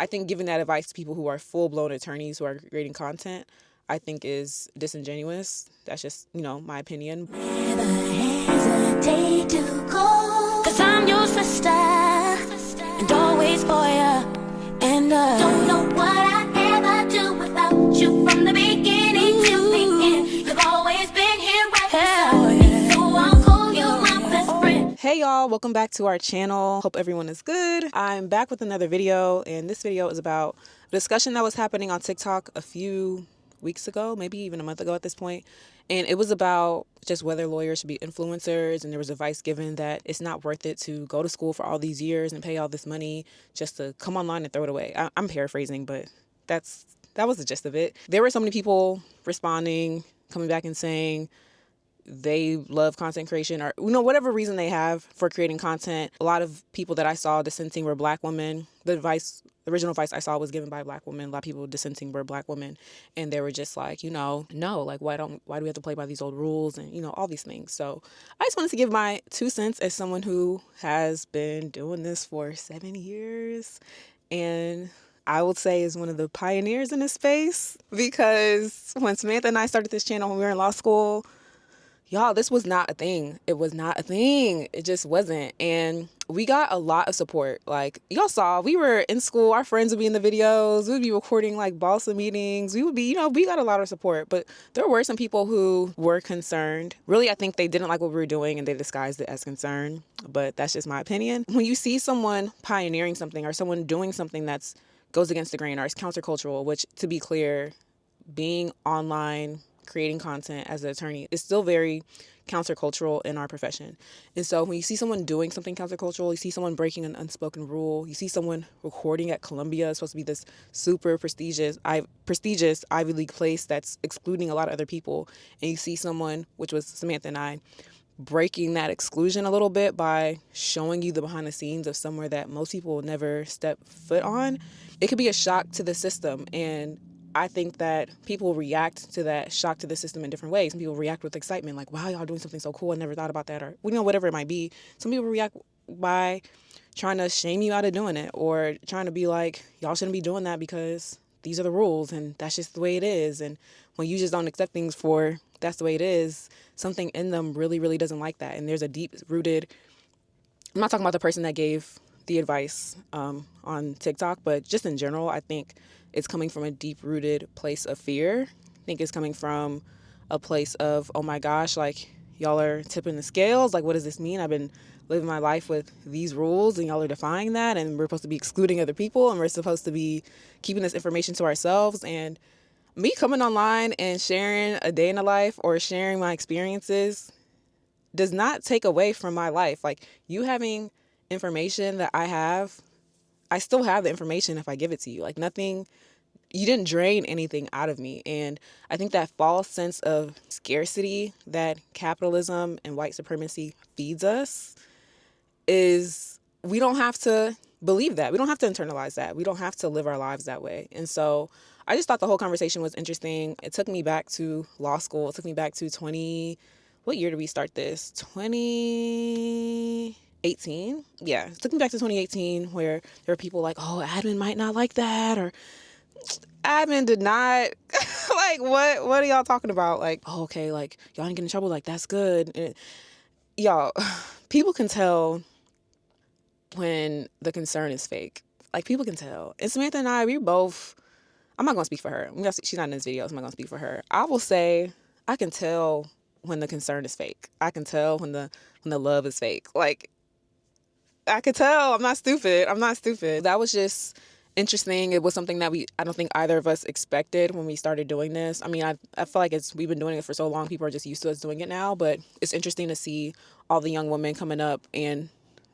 I think giving that advice to people who are full-blown attorneys who are creating content, I think is disingenuous. That's just, my opinion. Never hesitate to call, 'cause I'm your sister and always for you. And don't know what I'd ever do without you from the beginning to the end. You've always been here right beside me, so I'll call you my best friend. Hey y'all, welcome back to our channel. Hope everyone is good. I'm back with another video, and this video is about a discussion that was happening on TikTok a few weeks ago, maybe even a month ago at this point. And it was about just whether lawyers should be influencers, and there was advice given that it's not worth it to go to school for all these years and pay all this money just to come online and throw it away. I'm paraphrasing, but that was the gist of it. There were so many people responding, coming back and saying they love content creation, or whatever reason they have for creating content. A lot of people that I saw dissenting were Black women. The original advice I saw was given by a Black woman. A lot of people dissenting were Black women, and they were just like, no, like why do we have to play by these old rules, and all these things. So I just wanted to give my 2 cents as someone who has been doing this for 7 years, and I would say is one of the pioneers in this space, because when Samantha and I started this channel when we were in law school, y'all, this was not a thing. It was not a thing. It just wasn't. And we got a lot of support. Like, y'all saw, we were in school. Our friends would be in the videos. We would be recording, like, Balsa meetings. We would be, we got a lot of support. But there were some people who were concerned. Really, I think they didn't like what we were doing, and they disguised it as concern. But that's just my opinion. When you see someone pioneering something, or someone doing something that's goes against the grain, or is countercultural, which, to be clear, being online, creating content as an attorney is still very countercultural in our profession. And so when you see someone doing something countercultural, you see someone breaking an unspoken rule, you see someone recording at Columbia, it's supposed to be this super prestigious Ivy League place that's excluding a lot of other people, and you see someone, which was Samantha and I, breaking that exclusion a little bit by showing you the behind the scenes of somewhere that most people will never step foot on, it could be a shock to the system. And I think that people react to that shock to the system in different ways. Some people react with excitement, like, wow, y'all doing something so cool, I never thought about that, or whatever it might be. Some people react by trying to shame you out of doing it, or trying to be like, y'all shouldn't be doing that because these are the rules and that's just the way it is. And when you just don't accept things for that's the way it is, something in them really, really doesn't like that. And there's a deep-rooted, I'm not talking about the person that gave the advice on TikTok, but just in general, I think it's coming from a deep-rooted place of fear. I think it's coming from a place of, oh my gosh, like, y'all are tipping the scales. Like, what does this mean? I've been living my life with these rules, and y'all are defying that, and we're supposed to be excluding other people, and we're supposed to be keeping this information to ourselves. And me coming online and sharing a day in the life, or sharing my experiences, does not take away from my life. Like, you having information that I still have the information if I give it to you. Like, nothing, you didn't drain anything out of me. And I think that false sense of scarcity that capitalism and white supremacy feeds us is, we don't have to believe that. We don't have to internalize that. We don't have to live our lives that way. And so I just thought the whole conversation was interesting. It took me back to law school. It took me back to what year did we start this? 2018? Yeah, it took me back to 2018, where there were people like, oh, admin might not like that, or admin did not. Like, what are y'all talking about? Like, oh, okay, like, y'all didn't get in trouble, like, that's good. And y'all, people can tell when the concern is fake. Like, people can tell. And Samantha and I, I'm not going to speak for her. She's not in this video, so I'm not going to speak for her. I will say, I can tell when the concern is fake. I can tell when the love is fake. Like, I could tell. I'm not stupid. That was just interesting. It was something that I don't think either of us expected when we started doing this. I mean, I feel like we've been doing it for so long, people are just used to us doing it now, but it's interesting to see all the young women coming up and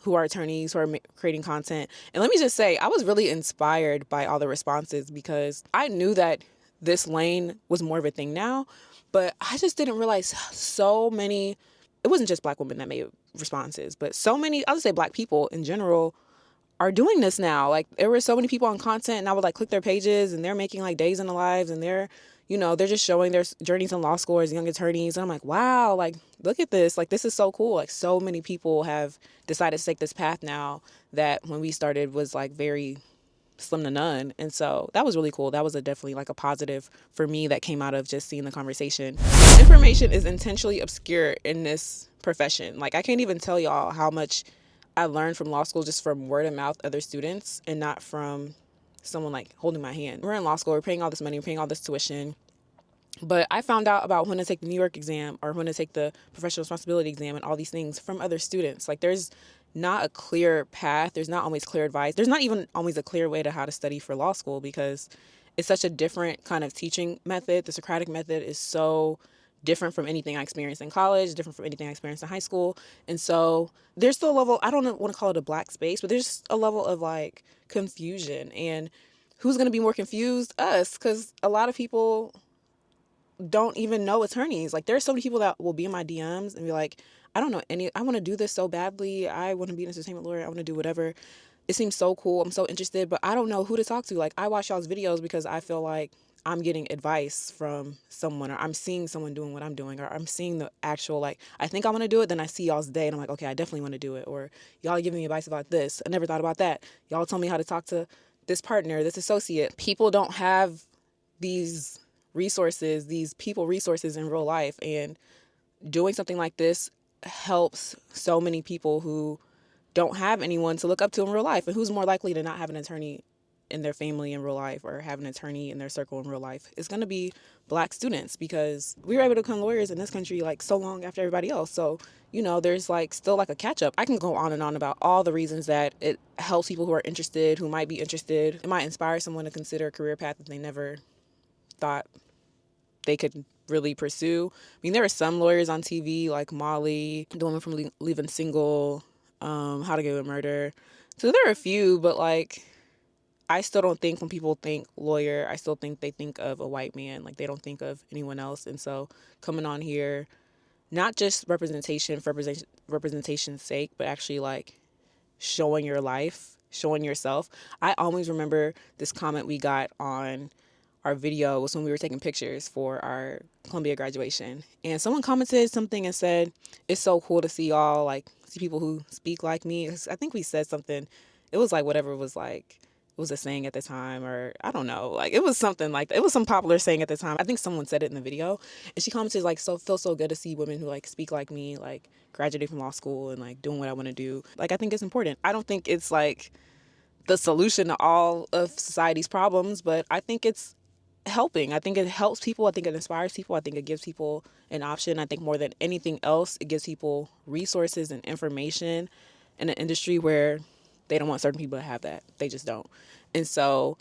who are attorneys, who are creating content. And let me just say, I was really inspired by all the responses, because I knew that this lane was more of a thing now, but I just didn't realize so many, it wasn't just Black women that made responses, but so many, I'll just say Black people in general are doing this now. Like, there were so many people on content, and I would like click their pages, and they're making like days in the lives, and they're just showing their journeys in law school as young attorneys. And I'm like, wow, like, look at this. Like, this is so cool. Like, so many people have decided to take this path now that when we started was like very slim to none. And so that was really cool. That was definitely like a positive for me that came out of just seeing the conversation. Information is intentionally obscure in this profession. Like, I can't even tell y'all how much I learned from law school just from word of mouth other students and not from someone like holding my hand. We're in law school, we're paying all this money, we're paying all this tuition. But I found out about when to take the New York exam or when to take the professional responsibility exam and all these things from other students. Like, there's not a clear path. There's not always clear advice. There's not even always a clear way to how to study for law school because it's such a different kind of teaching method. The Socratic method is so different from anything I experienced in college, different from anything I experienced in high school. And so there's still a level, I don't want to call it a black space, but there's a level of like confusion. And who's going to be more confused? Us, because a lot of people don't even know attorneys. Like, there's so many people that will be in my DMs and be like, I don't know any, I want to do this so badly. I want to be an entertainment lawyer. I want to do whatever. It seems so cool. I'm so interested, but I don't know who to talk to. Like, I watch y'all's videos because I feel like I'm getting advice from someone, or I'm seeing someone doing what I'm doing, or I'm seeing the actual, like, I think I want to do it. Then I see y'all's day and I'm like, okay, I definitely want to do it. Or y'all giving me advice about this. I never thought about that. Y'all told me how to talk to this partner, this associate. People don't have these resources, these people resources in real life. And doing something like this helps so many people who don't have anyone to look up to in real life. And who's more likely to not have an attorney in their family in real life or have an attorney in their circle in real life? It's going to be black students, because we were able to become lawyers in this country like so long after everybody else. So, you know, there's like still like a catch up. I can go on and on about all the reasons that it helps people who are interested, who might be interested. It might inspire someone to consider a career path that they never thought they could really pursue. I mean, there are some lawyers on TV like Molly, the woman from Leaving Single, How to Get Away with Murder. So there are a few, but like, I still don't think when people think lawyer, I still think they think of a white man. Like, they don't think of anyone else. And so coming on here, not just representation for representation's sake, but actually like showing your life, showing yourself. I always remember this comment we got on our video was when we were taking pictures for our Columbia graduation. And someone commented something and said, it's so cool to see y'all, like, see people who speak like me. I think we said something. It was like whatever it was like. It was a saying at the time, or I don't know. Like, it was something like that. It was some popular saying at the time. I think someone said it in the video. And she commented like, so feels so good to see women who like speak like me, like graduating from law school and like doing what I want to do. Like, I think it's important. I don't think it's like the solution to all of society's problems, but I think it's helping. I think it helps people. I think it inspires people. I think it gives people an option. I think more than anything else, it gives people resources and information in an industry where they don't want certain people to have that. They just don't. And so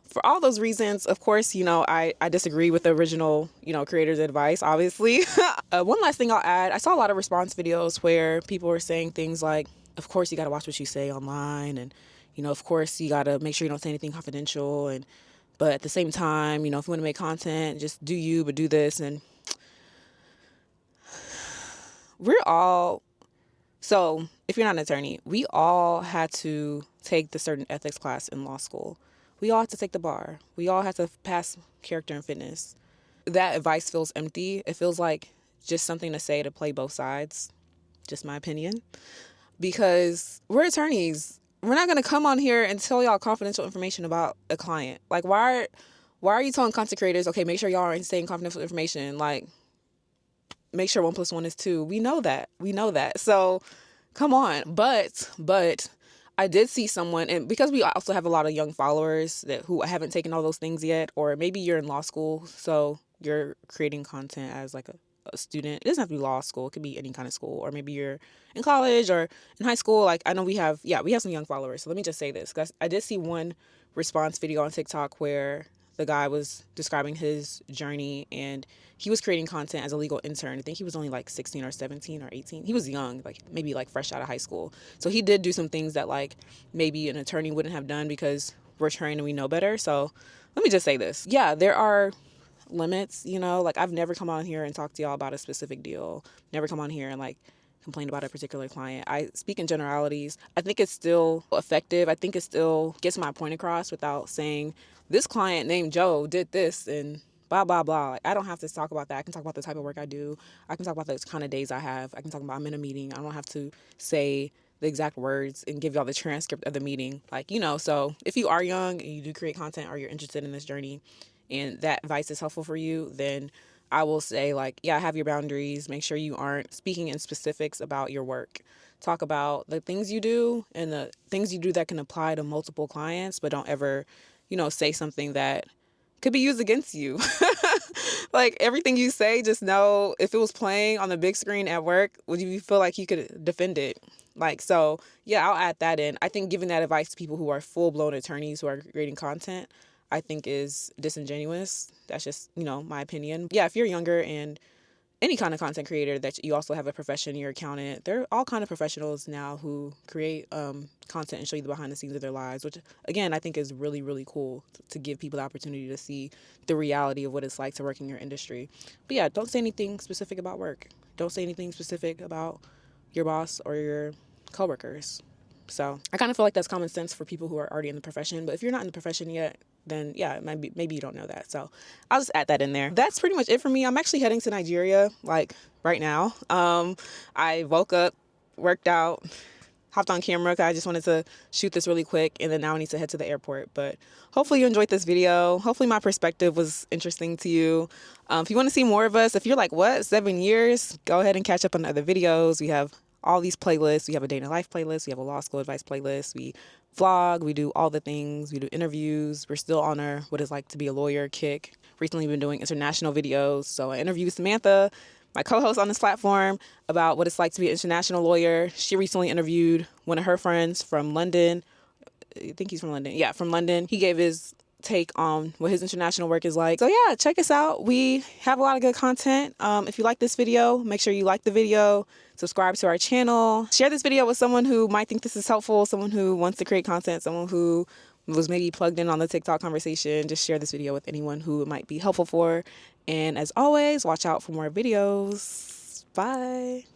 for all those reasons, of course, you know, I disagree with the original, you know, creator's advice, obviously. One last thing I'll add, I saw a lot of response videos where people were saying things like, of course, you got to watch what you say online. And, you know, of course, you got to make sure you don't say anything confidential. And but at the same time, you know, if you want to make content, just do you, but do this. And we're all, so if you're not an attorney, we all had to take the certain ethics class in law school. We all had to take the bar. We all had to pass character and fitness. That advice feels empty. It feels like just something to say to play both sides. Just my opinion. Because we're attorneys. We're not going to come on here and tell y'all confidential information about a client. Like, why are you telling content creators, okay, make sure y'all aren't saying confidential information? Like, make sure 1+1 is 2. We know that. So come on. But I did see someone, and because we also have a lot of young followers who haven't taken all those things yet, or maybe you're in law school, so you're creating content as like a student. It doesn't have to be law school. It could be any kind of school, or maybe you're in college or in high school. Like, I know we have some young followers. So let me just say this, because I did see one response video on TikTok where the guy was describing his journey, and he was creating content as a legal intern. I think he was only like 16 or 17 or 18. He was young, like maybe like fresh out of high school. So he did do some things that like maybe an attorney wouldn't have done, because we're trained and we know better. So let me just say this. Yeah, there are limits, you know, like I've never come on here and talked to y'all about a specific deal, never come on here and like complain about a particular client. I speak in generalities. I think it's still effective. I think it still gets my point across without saying this client named Joe did this and blah, blah, blah. Like, I don't have to talk about that. I can talk about the type of work I do. I can talk about the kind of days I have. I can talk about I'm in a meeting. I don't have to say the exact words and give y'all the transcript of the meeting. Like, you know, so if you are young and you do create content or you're interested in this journey and that advice is helpful for you, then I will say, like, yeah, have your boundaries. Make sure you aren't speaking in specifics about your work. Talk about the things you do and the things you do that can apply to multiple clients, but don't ever, you know, say something that could be used against you. Like, everything you say, just know if it was playing on the big screen at work, would you feel like you could defend it? Like, so yeah, I'll add that in. I think giving that advice to people who are full-blown attorneys who are creating content, I think is disingenuous. That's just, you know, my opinion. Yeah, if you're younger and any kind of content creator that you also have a profession, you're accountant, they're all kind of professionals now who create content and show you the behind the scenes of their lives, which again, I think is really, really cool to give people the opportunity to see the reality of what it's like to work in your industry. But yeah, don't say anything specific about work. Don't say anything specific about your boss or your coworkers. So I kind of feel like that's common sense for people who are already in the profession. But if you're not in the profession yet, then yeah, maybe you don't know that. So I'll just add that in there. That's pretty much it for me. I'm actually heading to Nigeria, like right now. I woke up, worked out, hopped on camera because I just wanted to shoot this really quick, and then now I need to head to the airport. But hopefully you enjoyed this video. Hopefully my perspective was interesting to you. If you want to see more of us, if you're like, what, 7 years, go ahead and catch up on other videos. We have all these playlists. We have a day in a life playlist. We have a law school advice playlist. We vlog. We do all the things. We do interviews. We're still on our what it's like to be a lawyer kick. Recently been doing international videos. So I interviewed Samantha, my co-host on this platform, about what it's like to be an international lawyer. She recently interviewed one of her friends from London. I think he's from London. Yeah, from London. He gave his take on what his international work is like. So yeah, check us out. We have a lot of good content. If you like this video, make sure you like the video, subscribe to our channel, share this video with someone who might think this is helpful, someone who wants to create content, someone who was maybe plugged in on the TikTok conversation. Just share this video with anyone who it might be helpful for. And as always, watch out for more videos. Bye.